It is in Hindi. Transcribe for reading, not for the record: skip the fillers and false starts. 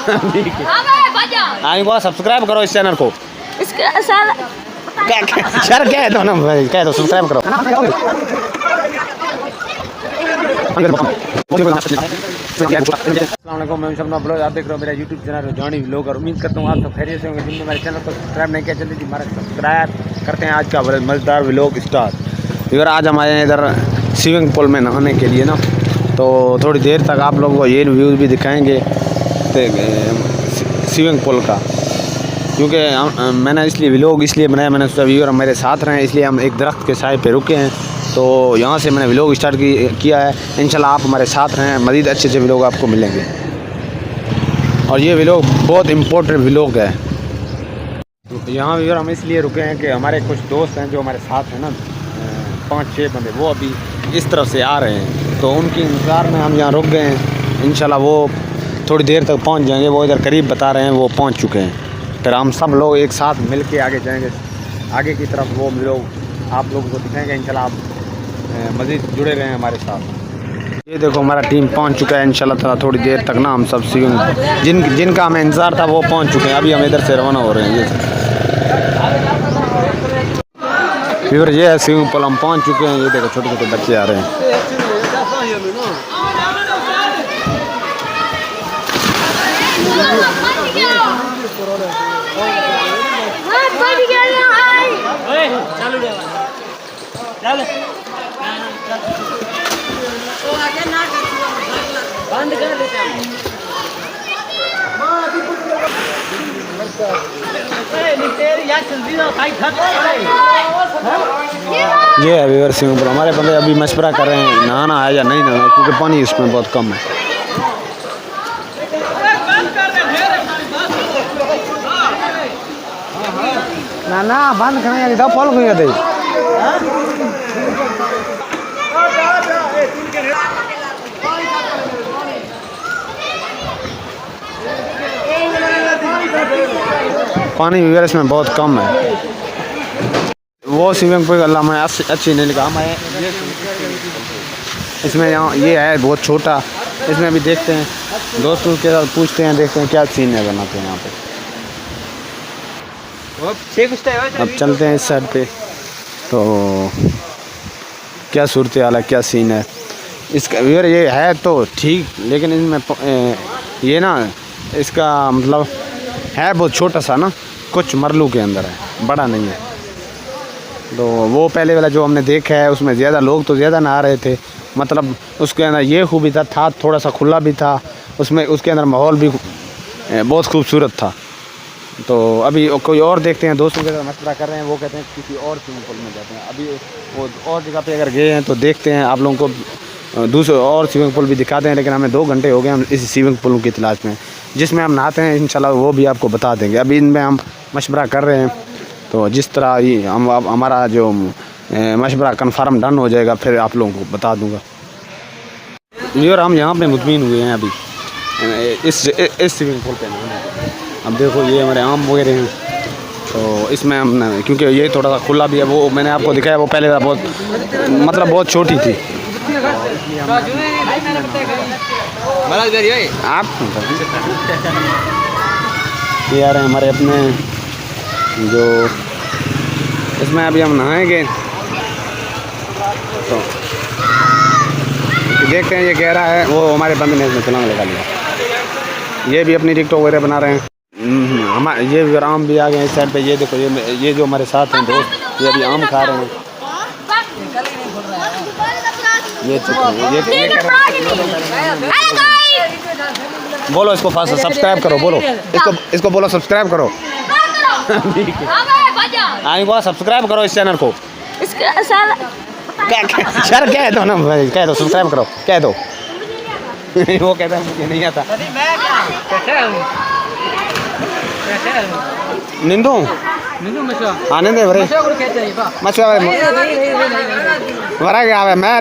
आई बोला सब्सक्राइब करो इस चैनल को। इसका साल क्या कह दो ना भाई, कह दो सब्सक्राइब करो। अस्सलामुअलैकुम, मैं शर्मा ब्लॉग, आप देख रहे हो मेरा यूट्यूब चैनल जॉनी व्लॉग। और उम्मीद करता हूँ आप सब खैरियत से होंगे। जिनने मेरे चैनल को सब्सक्राइब नहीं किया जल्दी जी हमारा सब्सक्राइब करते हैं। आज का मज़ेदार व्लॉग स्टार्ट। इधर आज हम आए हैं इधर स्विमिंग पूल में नहाने के लिए ना, तो थोड़ी देर तक आप लोगों को ये व्यूज़ भी दिखाएँगे स्विमिंग पूल का, क्योंकि मैंने इसलिए व्लॉग इसलिए बनाया, मैंने सोचा व्यूअर मेरे साथ रहें, इसलिए हम एक दरख्त के साए पे रुके हैं। तो यहाँ से मैंने व्लॉग स्टार्ट किया है। इंशाल्लाह आप हमारे साथ रहें, मज़ीद अच्छे अच्छे व्लॉग आपको मिलेंगे। और ये व्लॉग बहुत इम्पोर्टेंट व्लॉग है। यहाँ व्यूअर हम इसलिए रुके हैं कि हमारे कुछ दोस्त हैं जो हमारे साथ हैं ना, 5-6 बंदे, वो अभी इस तरफ से आ रहे हैं, तो उनकी इंतज़ार में हम यहाँ रुक गए हैं। इंशाल्लाह वो थोड़ी देर तक पहुँच जाएंगे। वो इधर करीब बता रहे हैं वो पहुँच चुके हैं। फिर हम सब लोग एक साथ मिल के आगे जाएंगे, आगे की तरफ वो लोग आप लोगों को दिखाएंगे। इंशाल्लाह आप मज़ीद जुड़े रहें हमारे साथ। ये देखो हमारा टीम पहुंच चुका है। इंशाल्लाह ताला थोड़ी देर तक ना हम सब जिनका हमें इंतज़ार था वो पहुंच चुके हैं। अभी हम इधर से रवाना हो रहे हैं। ये है स्विमिंग पूल, हम पहुँच चुके हैं। ये देखो छोटे छोटे बच्चे आ रहे हैं। ये है व्यूअर स्विमिंग पूल। हमारे बंदे अभी मशवरा कर रहे हैं नहाना है या नहीं नहाना, क्योंकि पानी इसमें बहुत कम है। ना बंद करें यार, इधर फॉलो कर दे। पानी व्यूअर इसमें बहुत कम है। वो स्विमिंग पूल अल्लाह में अच्छी नहीं लगा हमें। इसमें यहाँ ये है बहुत छोटा। इसमें अभी देखते हैं, दोस्तों के साथ पूछते हैं, देखते हैं क्या सीन है बनाते हैं यहाँ पे। अब चलते हैं इस साइड पे, तो क्या सूरत हाल है, क्या सीन है इसका व्यूअर। ये है तो ठीक, लेकिन इसमें ये ना इसका मतलब है बहुत छोटा सा ना, कुछ मरलू के अंदर है, बड़ा नहीं है। तो वो पहले वाला जो हमने देखा है उसमें ज़्यादा लोग तो ज़्यादा नहा रहे थे, मतलब उसके अंदर ये खूबी था थोड़ा सा खुला भी था उसमें, उसके अंदर माहौल भी बहुत खूबसूरत था। तो अभी कोई और देखते हैं, दोस्तों के साथ मशवरा कर रहे हैं, वो कहते हैं किसी और स्विमिंग पूल में जाते हैं। अभी वो और जगह पे अगर गए हैं तो देखते हैं, आप लोगों को दूसरे और स्विमिंग पूल भी दिखाते हैं। लेकिन हमें 2 घंटे हो गए हम इस स्विमिंग पूल की तलाश में, जिसमें हम नहाते हैं। इंशाल्लाह वो भी आपको बता देंगे। अभी इनमें हम मशवरा कर रहे हैं, तो जिस तरह ही हमारा जो मशवरा कन्फर्म डन हो जाएगा फिर आप लोगों को बता दूँगा। और हम यहाँ पे मुतमईन हुए हैं अभी इस स्विमिंग पूल पे नहाने। अब देखो ये हमारे आम वगैरह हैं, तो इसमें हम, क्योंकि ये थोड़ा सा खुला भी है, वो मैंने आपको दिखाया, वो पहले बहुत मतलब बहुत छोटी थी। आप ये आ रहे हैं हमारे अपने जो, इसमें अभी हम नहाएंगे, तो देखते हैं ये गहरा है। वो हमारे बंद ने इसमें छलांग लगा लिया। ये भी अपनी टिकटॉक वगैरह बना रहे हैं। हमारे ये आम भी आ गए इस साइड पे। ये देखो ये जो हमारे साथ हैं दोस्त, ये अभी आम खा रहे हैं। ये बोलो इसको फास्ट सब्सक्राइब करो, बोलो इसको बोलो सब्सक्राइब करो। आई बोला सब्सक्राइब करो इस चैनल को। इसका साल यार कह दो ना भाई, कह दो सब्सक्राइब करो, कह दो। वो कहता है मुझे नहीं आता। निंदू आने दे भरे मछुआ भरा क्या है मैं